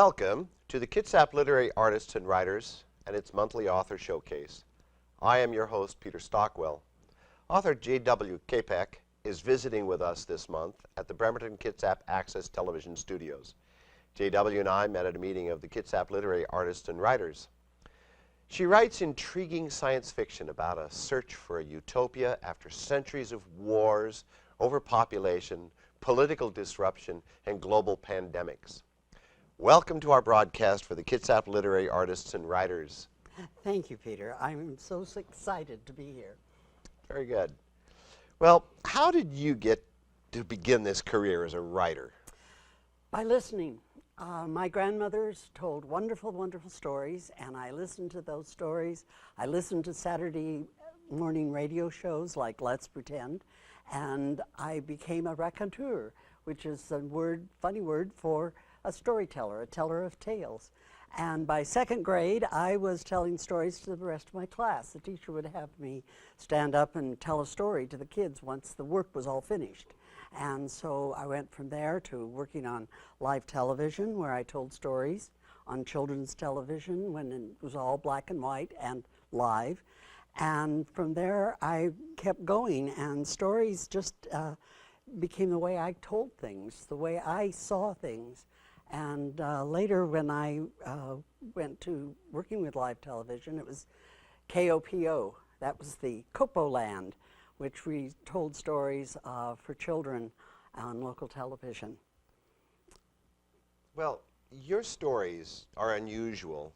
Welcome to the Kitsap Literary Artists and Writers and its monthly author showcase. I am your host, Peter Stockwell. Author JW Capek is visiting with us this month at the Bremerton Kitsap Access Television Studios. JW and I met at a meeting of the Kitsap Literary Artists and Writers. She writes intriguing science fiction about a search for a utopia after centuries of wars, overpopulation, political disruption, and global pandemics. Welcome to our broadcast for the Kitsap Literary Artists and Writers. Thank you, Peter. I'm so excited to be here. Very good. Well, how did you get to begin this career as a writer? By listening. My grandmothers told wonderful, wonderful stories, and I listened to those stories. I listened to Saturday morning radio shows like Let's Pretend, and I became a raconteur, which is a funny word for a storyteller, a teller of tales. And by second grade, I was telling stories to the rest of my class. The teacher would have me stand up and tell a story to the kids once the work was all finished. And so I went from there to working on live television, where I told stories, on children's television when it was all black and white and live. And from there, I kept going, and stories just became the way I told things, the way I saw things. And later, when I went to working with live television, it was KOPO. That was the Copo Land, which we told stories for children on local television. Well, your stories are unusual,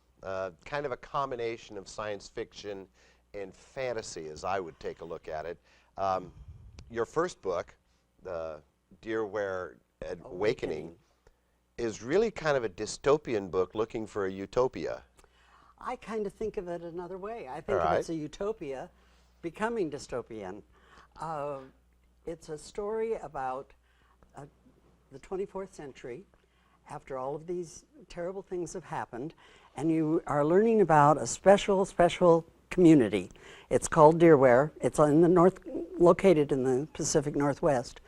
kind of a combination of science fiction and fantasy, as I would take a look at it. Your first book, The Deerware Awakening, is really kind of a dystopian book looking for a utopia. I kind of think of it another way. I think of it's a utopia becoming dystopian. It's a story about the 24th century, after all of these terrible things have happened, and you are learning about a special community. It's called Deerware. It's in the located in the Pacific Northwest,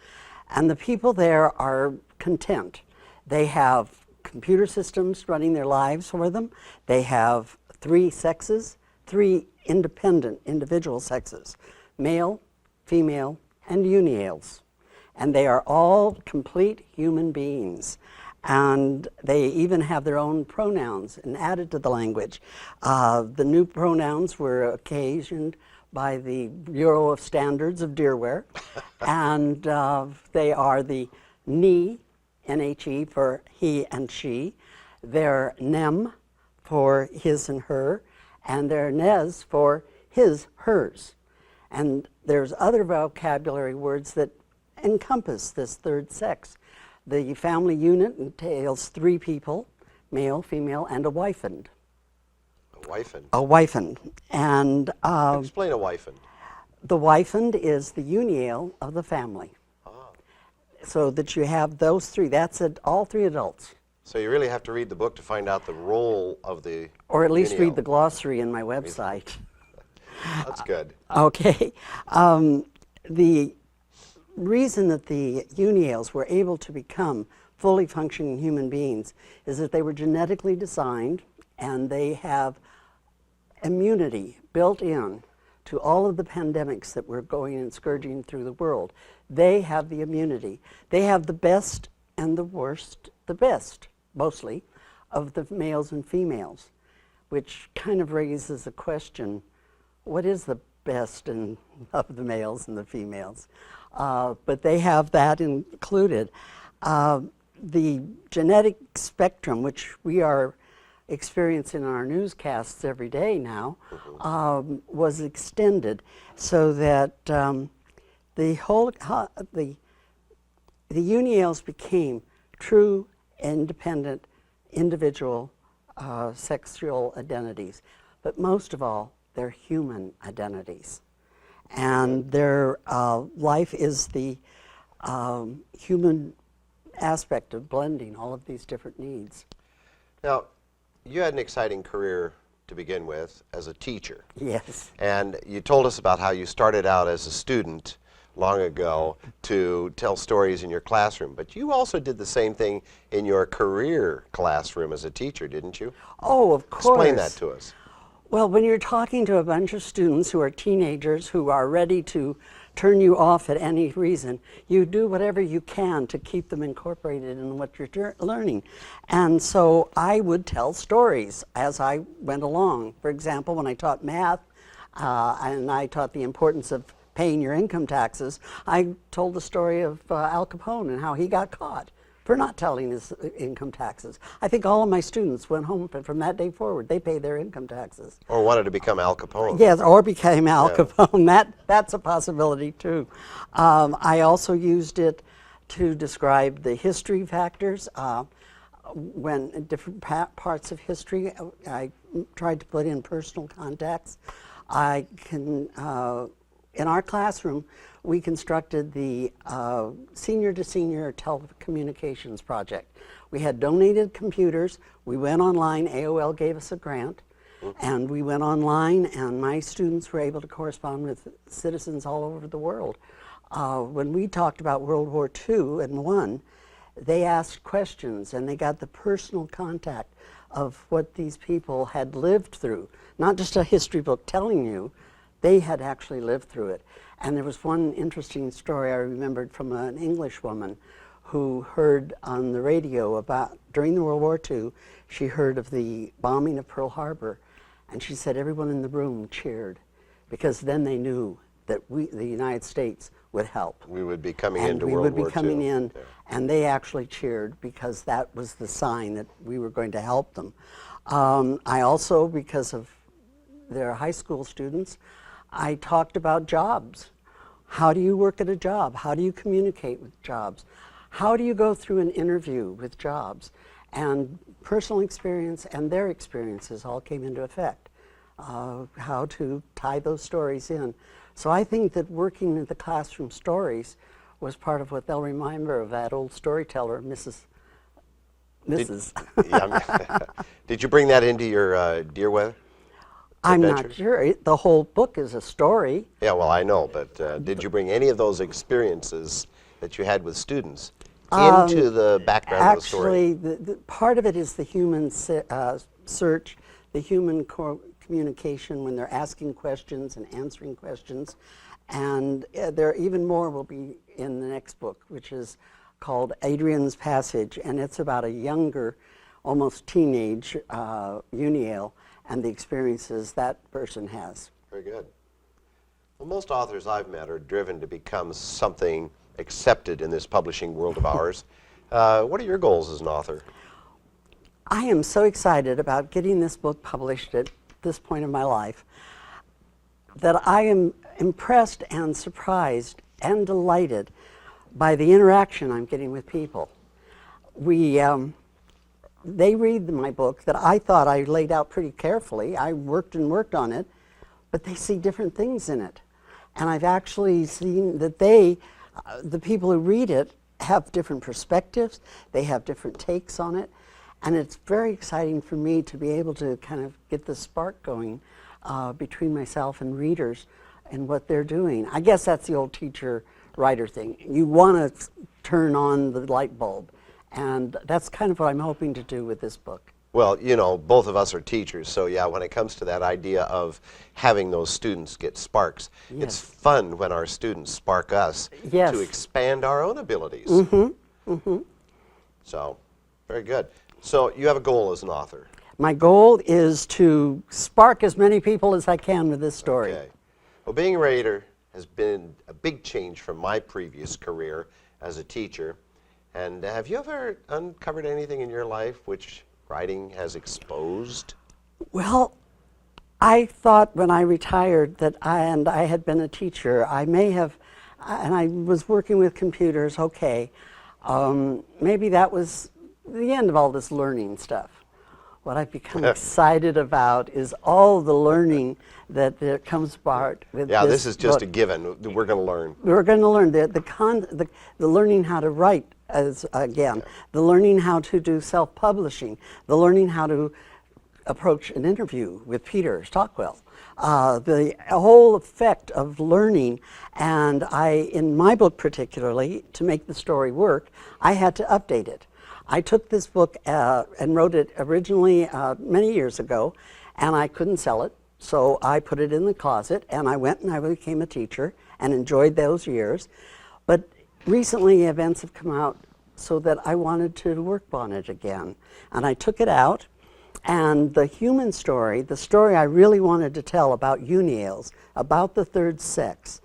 and the people there are content. They have computer systems running their lives for them. They have three sexes, three independent individual sexes, male, female, and uniales. And they are all complete human beings. And they even have their own pronouns and added to the language. The new pronouns were occasioned by the Bureau of Standards of Deerware. And they are the NHE, N-H-E, for he and she. They're NEM for his and her. And they're NES for his, hers. And there's other vocabulary words that encompass this third sex. The family unit entails three people, male, female, and a wifend. A wifend? A wifend. And explain a wifend. The wifend is the uniale of the family. So that you have those three. That's all three adults. So you really have to read the book to find out the role of the Or at least uniale. read the glossary in my website. That's good. Okay. The reason that the uniales were able to become fully functioning human beings is that they were genetically designed, and they have immunity built in to all of the pandemics that were going and scourging through the world. They have the immunity. They have the best and the worst, the best, mostly, of the males and females, which kind of raises a question, what is the best of the males and the females? But they have that included. The genetic spectrum, which we are experiencing in our newscasts every day now, was extended so that the uniales became true, independent, individual sexual identities. But most of all, they're human identities. And their life is the human aspect of blending all of these different needs. Now, you had an exciting career to begin with as a teacher. Yes. And you told us about how you started out as a student long ago to tell stories in your classroom. But you also did the same thing in your career classroom as a teacher, didn't you? Oh, of course. Explain that to us. Well, when you're talking to a bunch of students who are teenagers who are ready to turn you off at any reason, you do whatever you can to keep them incorporated in what you're learning. And so I would tell stories as I went along. For example, when I taught math and I taught the importance of paying your income taxes, I told the story of Al Capone and how he got caught for not telling his income taxes. I think all of my students went home, and from that day forward, they paid their income taxes. Or wanted to become Al Capone. Yes, or became Al Capone. That's a possibility too. I also used it to describe the history factors. When different parts of history, I tried to put in personal contacts. I can, in our classroom, we constructed the Senior to Senior Telecommunications Project. We had donated computers. We went online. AOL gave us a grant. And we went online, and my students were able to correspond with citizens all over the world. When we talked about World War II and I, they asked questions, and they got the personal contact of what these people had lived through. Not just a history book telling you, they had actually lived through it. And there was one interesting story I remembered from an English woman who heard on the radio about, during the World War II, she heard of the bombing of Pearl Harbor. And she said everyone in the room cheered, because then they knew that the United States, would help. We would be coming into World World War II. We would be coming in, and they actually cheered because that was the sign that we were going to help them. I also, because of their high school students, I talked about jobs. How do you work at a job? How do you communicate with jobs? How do you go through an interview with jobs? And personal experience and their experiences all came into effect. How to tie those stories in. So I think that working in the classroom stories was part of what they'll remember of that old storyteller, Mrs. Did you bring that into your Deer Weather? I'm not sure. The whole book is a story. Yeah, well, I know, but did you bring any of those experiences that you had with students into the background of the story? Actually, the part of it is the human search, the human communication when they're asking questions and answering questions. And there even more will be in the next book, which is called Adrian's Passage, and it's about a younger, almost teenage Uniel and the experiences that person has. Very good. Well, most authors I've met are driven to become something accepted in this publishing world of ours. What are your goals as an author? I am so excited about getting this book published at this point in my life that I am impressed and surprised and delighted by the interaction I'm getting with people. They read my book that I thought I laid out pretty carefully. I worked on it, but they see different things in it. And I've actually seen that the people who read it have different perspectives, they have different takes on it, and it's very exciting for me to be able to kind of get the spark going between myself and readers and what they're doing. I guess that's the old teacher-writer thing. You want to turn on the light bulb. And that's kind of what I'm hoping to do with this book. Well, you know, both of us are teachers, so yeah, when it comes to that idea of having those students get sparks, yes. It's fun when our students spark us yes. to expand our own abilities. Mm-hmm. Mm-hmm. So, very good. So, you have a goal as an author. My goal is to spark as many people as I can with this story. Okay. Well, being a writer has been a big change from my previous career as a teacher. And have you ever uncovered anything in your life which writing has exposed? Well, I thought when I retired that I had been a teacher. I may have, and I was working with computers, okay. Maybe that was the end of all this learning stuff. What I've become excited about is all the learning that comes apart with this is just book. A given. We're going to learn. We're going to learn the learning how to write, the learning how to do self-publishing, the learning how to approach an interview with Peter Stockwell. The whole effect of learning, and in my book particularly, to make the story work, I had to update it. I took this book and wrote it originally many years ago, and I couldn't sell it, so I put it in the closet, and I went and I became a teacher and enjoyed those years. But recently events have come out so that I wanted to work on it again. And I took it out, and the human story, the story I really wanted to tell about Uniales, about the third sex,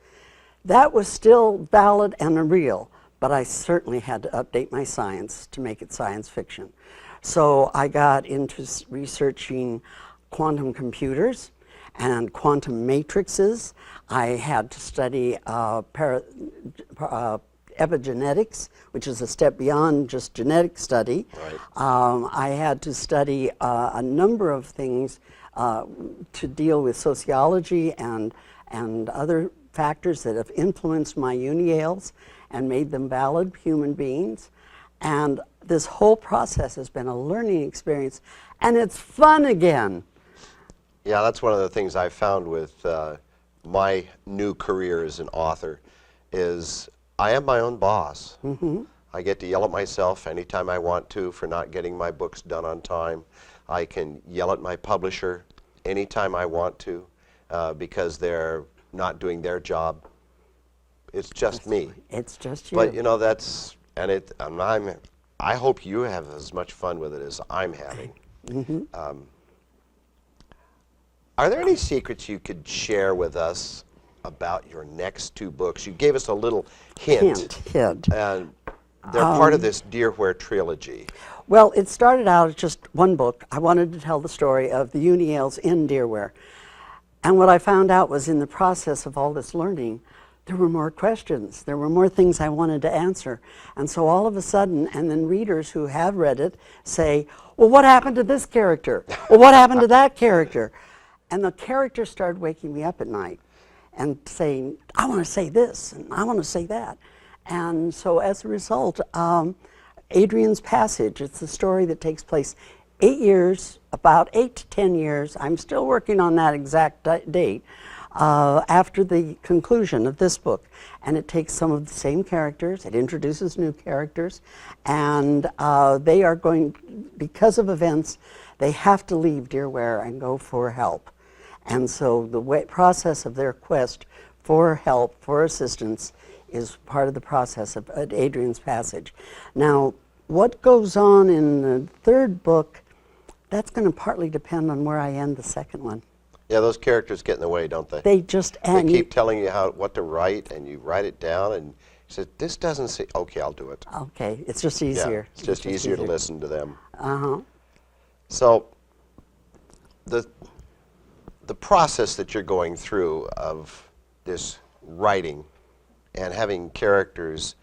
that was still valid and real, but I certainly had to update my science to make it science fiction. So I got into researching quantum computers and quantum matrices. I had to study epigenetics, which is a step beyond just genetic study. Right. I had to study a number of things to deal with sociology and other factors that have influenced my Uniales and made them valid human beings. And this whole process has been a learning experience, and it's fun again. Yeah, that's one of the things I found with my new career as an author is I am my own boss. Mm-hmm. I get to yell at myself anytime I want to for not getting my books done on time. I can yell at my publisher anytime I want to because they're not doing their job. It's just me. It's just you. But you know, that's, I hope you have as much fun with it as I'm having. Mm-hmm. Are there any secrets you could share with us about your next two books? You gave us a little hint. Hint. And they're part of this Dear Where trilogy. Well, it started out as just one book. I wanted to tell the story of the Uniales in Dear Where. And what I found out was in the process of all this learning, there were more questions. There were more things I wanted to answer. And so all of a sudden, and then readers who have read it say, well, what happened to this character? Well, what happened to that character? And the characters started waking me up at night and saying, I want to say this, and I want to say that. And so as a result, Adrian's Passage, it's a story that takes place 8 years, about 8 to 10 years, I'm still working on that exact date, after the conclusion of this book. And it takes some of the same characters, it introduces new characters, and they are going, because of events, they have to leave Dear Where and go for help. And so the process of their quest for help, for assistance, is part of the process of Adrian's Passage. Now, what goes on in the third book, that's going to partly depend on where I end the second one. Yeah, those characters get in the way, don't they? They just They keep telling you what to write, and you write it down, and you say, this doesn't say, okay, I'll do it. Okay, it's just easier. Yeah, it's just easier to listen to them. Uh-huh. So, the process that you're going through of this writing and having characters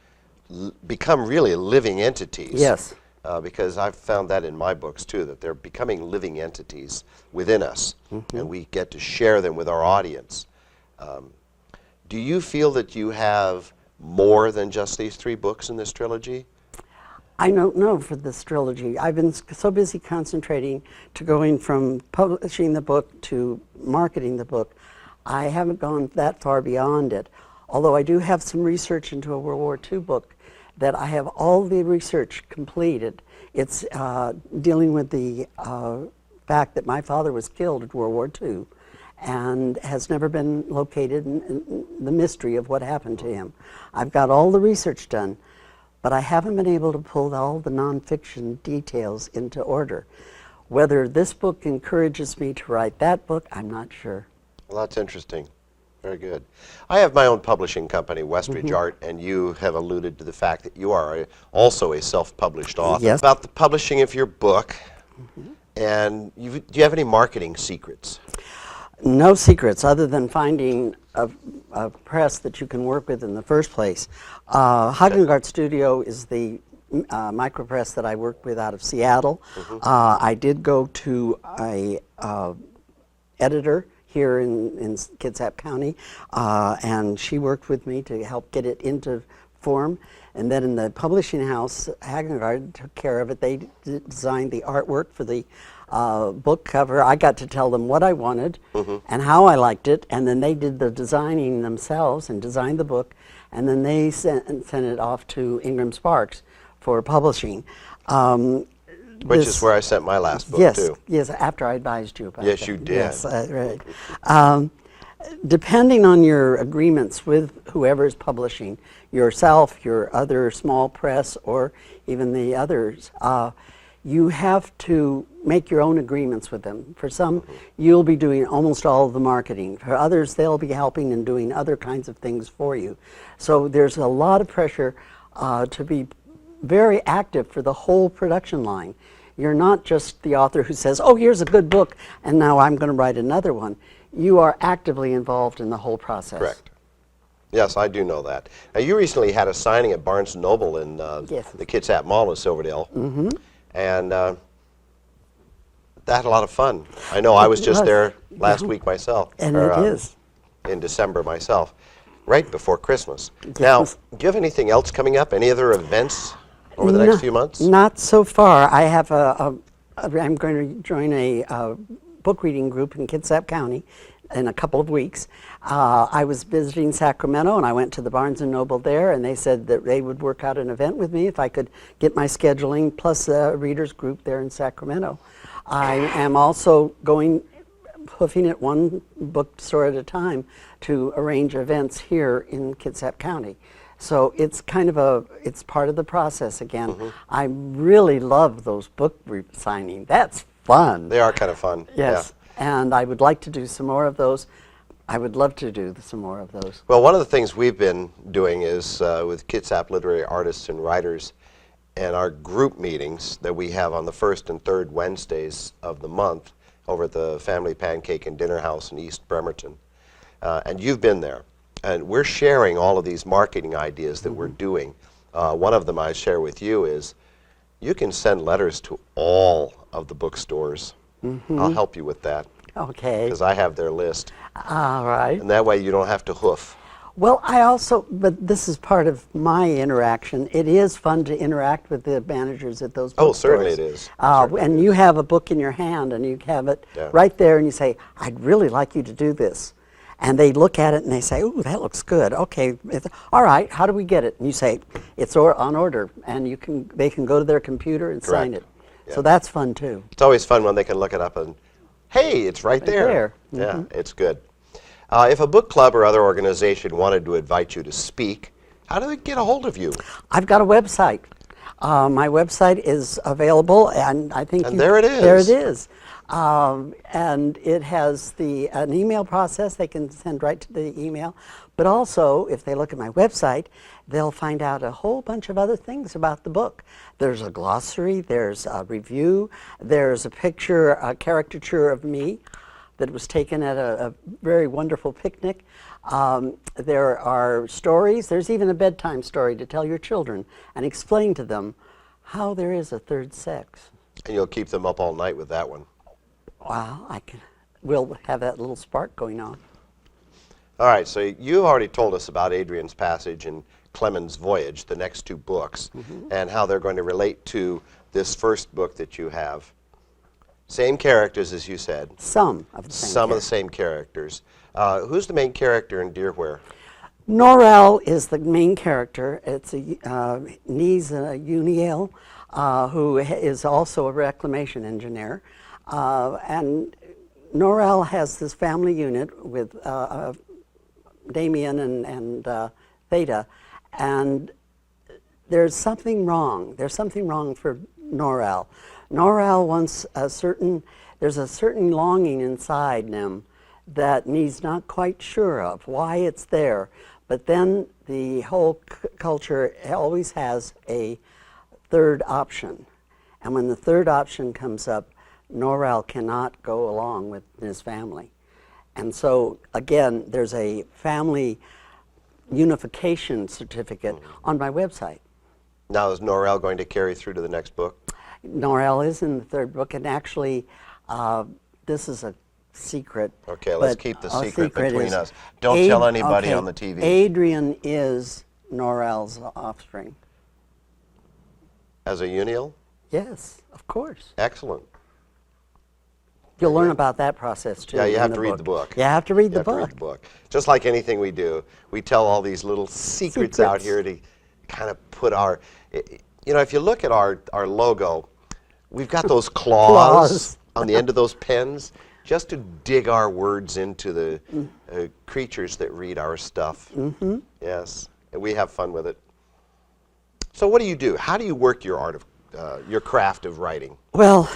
become really living entities. Yes. Because I've found that in my books too, that they're becoming living entities within us, and we get to share them with our audience. Do you feel that you have more than just these 3 books in this trilogy? I don't know for this trilogy. I've been so busy concentrating to going from publishing the book to marketing the book. I haven't gone that far beyond it. Although I do have some research into a World War II book that I have all the research completed. It's dealing with the fact that my father was killed in World War II and has never been located, in the mystery of what happened to him. I've got all the research done, but I haven't been able to pull all the nonfiction details into order. Whether this book encourages me to write that book, I'm not sure. Well, that's interesting. Very good. I have my own publishing company, Westridge Art, and you have alluded to the fact that you are also a self-published author. Yes. About the publishing of your book, and do you have any marketing secrets? No secrets other than finding a press that you can work with in the first place. Hagengardt Studio is the micropress that I work with out of Seattle. I did go to a editor here in Kitsap County, and she worked with me to help get it into form. And then in the publishing house, Hagengardt took care of it. They designed the artwork for the book cover. I got to tell them what I wanted and how I liked it, and then they did the designing themselves and designed the book, and then they sent it off to Ingram Sparks for publishing. Which is where I sent my last book, too. Yes, after I advised you about Yes, that. you did. Yes, right. Depending on your agreements with whoever is publishing, yourself, your other small press, or even the others, you have to make your own agreements with them. For some, you'll be doing almost all of the marketing. For others, they'll be helping and doing other kinds of things for you. So there's a lot of pressure to be very active for the whole production line. You're not just the author who says, oh, here's a good book, and now I'm going to write another one. You are actively involved in the whole process. Correct. Yes, I do know that. Now, you recently had a signing at Barnes & Noble in Yes. the Kitsap Mall in Silverdale, and that had a lot of fun. I know I was just there last week myself. And it is. In December myself, right before Christmas. Now, do you have anything else coming up? Any other events over the next few months? Not so far. I have I'm going to join a book reading group in Kitsap County in a couple of weeks. I was visiting Sacramento, and I went to the Barnes & Noble there, and they said that they would work out an event with me if I could get my scheduling, plus a readers group there in Sacramento. I am also hoofing it one bookstore at a time to arrange events here in Kitsap County. So it's kind of it's part of the process again. I really love those book signing. That's fun. They are kind of fun. Yes, yeah. And I would like to do some more of those. I would love to do some more of those. Well, one of the things we've been doing is with Kitsap literary artists and writers and our group meetings that we have on the first and third Wednesdays of the month over at the Family Pancake and Dinner House in East Bremerton. And you've been there. And we're sharing all of these marketing ideas that we're doing. One of them I share with you is you can send letters to all of the bookstores. I'll help you with that. Okay. Because I have their list. All right. And that way you don't have to hoof. Well, but this is part of my interaction. It is fun to interact with the managers at those bookstores. Oh, certainly it is. And you have a book in your hand, and you have it right there, and you say, I'd really like you to do this. And they look at it, and they say, ooh, that looks good. Okay, all right, how do we get it? And you say, it's on order, and they can go to their computer and sign it. Yeah. So that's fun, too. It's always fun when they can look it up and, hey, it's right there. Yeah, it's good. If a book club or other organization wanted to invite you to speak, how do they get a hold of you? I've got a website. My website is available, and I think there it is. There it is. And it has an email process. They can send right to the email. But also, if they look at my website, they'll find out a whole bunch of other things about the book. There's a glossary, there's a review, there's a picture, a caricature of me that was taken at a very wonderful picnic. There are stories. There's even a bedtime story to tell your children and explain to them how there is a third sex. And you'll keep them up all night with that one. Wow, we'll have that little spark going on. All right, so you've already told us about Adrian's Passage and Clemen's Voyage, the next two books, and how they're going to relate to this first book that you have. Same characters, as you said. Some of the same Some of the same characters. Who's the main character in Dear Where? Norrell is the main character. It's Nies Uniel, who is also a reclamation engineer. And Norrell has this family unit with Damien and Theta, and there's something wrong. There's something wrong for Norrell. Norrell wants there's a certain longing inside him that he's not quite sure of why it's there. But then the whole culture always has a third option. And when the third option comes up, Norrell cannot go along with his family. And so, again, there's a family unification certificate on my website. Now, is Norrell going to carry through to the next book? Norrell is in the third book, and actually, this is a secret. Okay, let's keep the secret between us. Don't tell anybody on the TV. Adrian is Norrell's offspring. As a Unial? Yes, of course. Excellent. You'll learn about that process too. Yeah, you in have to read the book. You have to read You the have to book. read the book. Just like anything we do, we tell all these little secrets out here to kind of put our, you know, if you look at our logo, we've got those claws on the end of those pens just to dig our words into the creatures that read our stuff. Yes, and we have fun with it. So what do? How do you work your art of, your craft of writing? Well,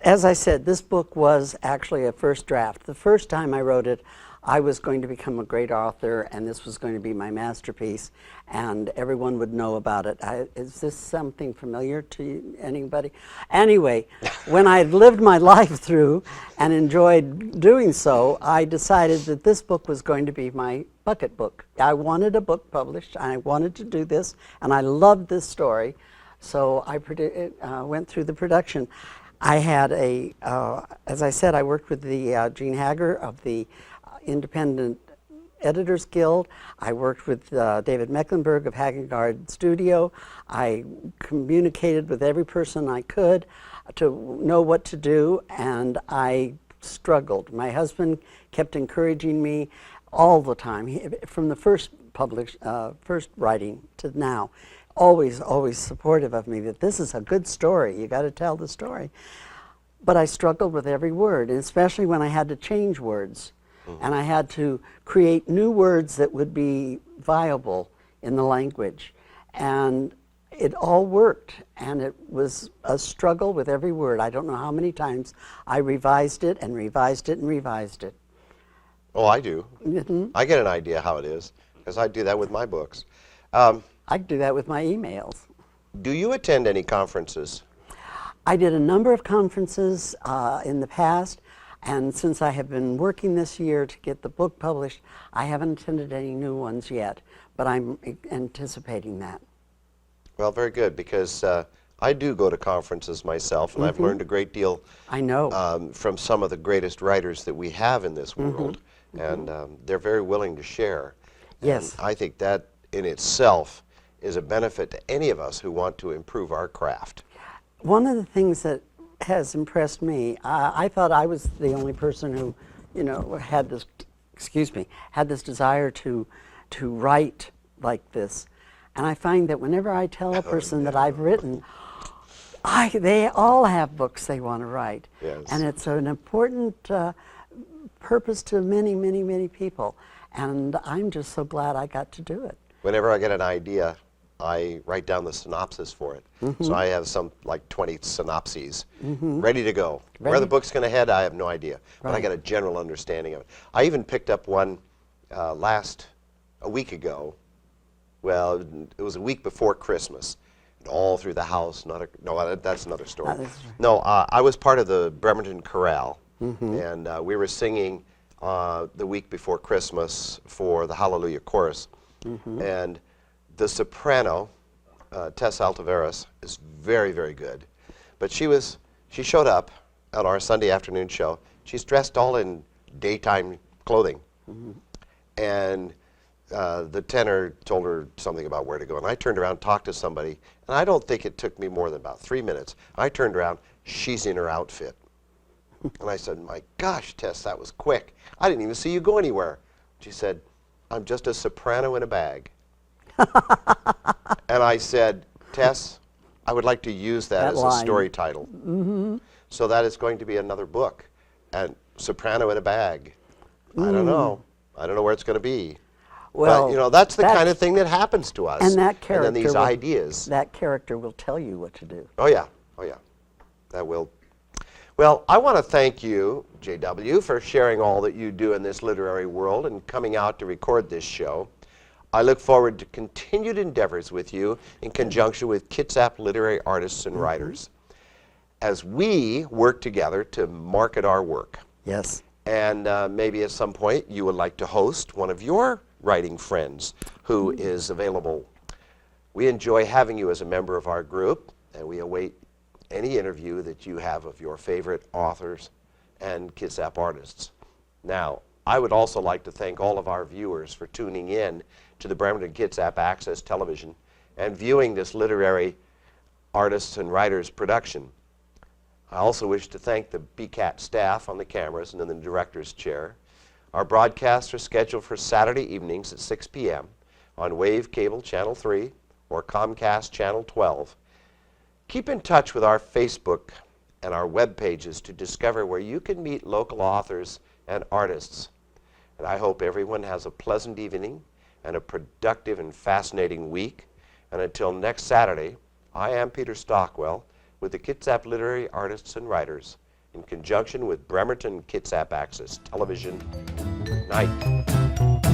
as I said, this book was actually a first draft. The first time I wrote it, I was going to become a great author, and this was going to be my masterpiece, and everyone would know about it. Is this something familiar to anybody? Anyway, when I'd lived my life through and enjoyed doing so, I decided that this book was going to be my bucket book. I wanted a book published, and I wanted to do this, and I loved this story. So I went through the production. I had as I said, I worked with the Gene Hager of the Independent Editors Guild. I worked with David Mecklenburg of Hagengard Studio. I communicated with every person I could to know what to do, and I struggled. My husband kept encouraging me all the time, from the first writing to now. Always supportive of me, that this is a good story, you got to tell the story. But I struggled with every word, and especially when I had to change words. And I had to create new words that would be viable in the language. And it all worked, and it was a struggle with every word. I don't know how many times I revised it and revised it and revised it. Oh, I do. I get an idea how it is, because I do that with my books. I do that with my emails. Do you attend any conferences? I did a number of conferences in the past, and since I have been working this year to get the book published, I haven't attended any new ones yet, but I'm anticipating that. Well, very good, because I do go to conferences myself, and I've learned a great deal. I know. From some of the greatest writers that we have in this world, and they're very willing to share. Yes. And I think that in itself is a benefit to any of us who want to improve our craft. One of the things that has impressed me, I thought I was the only person who, had this, had this desire to write like this. And I find that whenever I tell a person that I've written, they all have books they want to write. Yes. And it's an important purpose to many, many, many people. And I'm just so glad I got to do it. Whenever I get an idea, I write down the synopsis for it. So I have some like 20 synopses ready to go. Where the book's going to head, I have no idea. But I got a general understanding of it. I even picked up one a week ago. Well, it was a week before Christmas. And all through the house. No, that's another story. No, I was part of the Bremerton Chorale. And we were singing the week before Christmas for the Hallelujah Chorus. And the soprano, Tess Altaveras, is very, very good. But she showed up at our Sunday afternoon show. She's dressed all in daytime clothing. And the tenor told her something about where to go. And I turned around, talked to somebody, and I don't think it took me more than about 3 minutes. I turned around, she's in her outfit. And I said, my gosh, Tess, that was quick. I didn't even see you go anywhere. She said, I'm just a soprano in a bag. And I said, Tess, I would like to use that as a story title. So that is going to be another book. And soprano in a bag. I don't know. I don't know where it's going to be. Well, but, that's the kind of thing that happens to us. And that character, and then these ideas. That character will tell you what to do. Oh, yeah. Oh, yeah. That will. Well, I want to thank you, JW, for sharing all that you do in this literary world and coming out to record this show. I look forward to continued endeavors with you in conjunction with Kitsap literary artists and writers as we work together to market our work. Yes. And maybe at some point you would like to host one of your writing friends who is available. We enjoy having you as a member of our group, and we await any interview that you have of your favorite authors and Kitsap artists. Now, I would also like to thank all of our viewers for tuning in to the Bremerton Kitsap Access Television and viewing this literary artists and writers production. I also wish to thank the BCAT staff on the cameras and in the director's chair. Our broadcasts are scheduled for Saturday evenings at 6 p.m. on Wave Cable Channel 3 or Comcast Channel 12. Keep in touch with our Facebook and our web pages to discover where you can meet local authors and artists. And I hope everyone has a pleasant evening and a productive and fascinating week. And until next Saturday, I am Peter Stockwell with the Kitsap Literary Artists and Writers in conjunction with Bremerton Kitsap Access Television. Good night.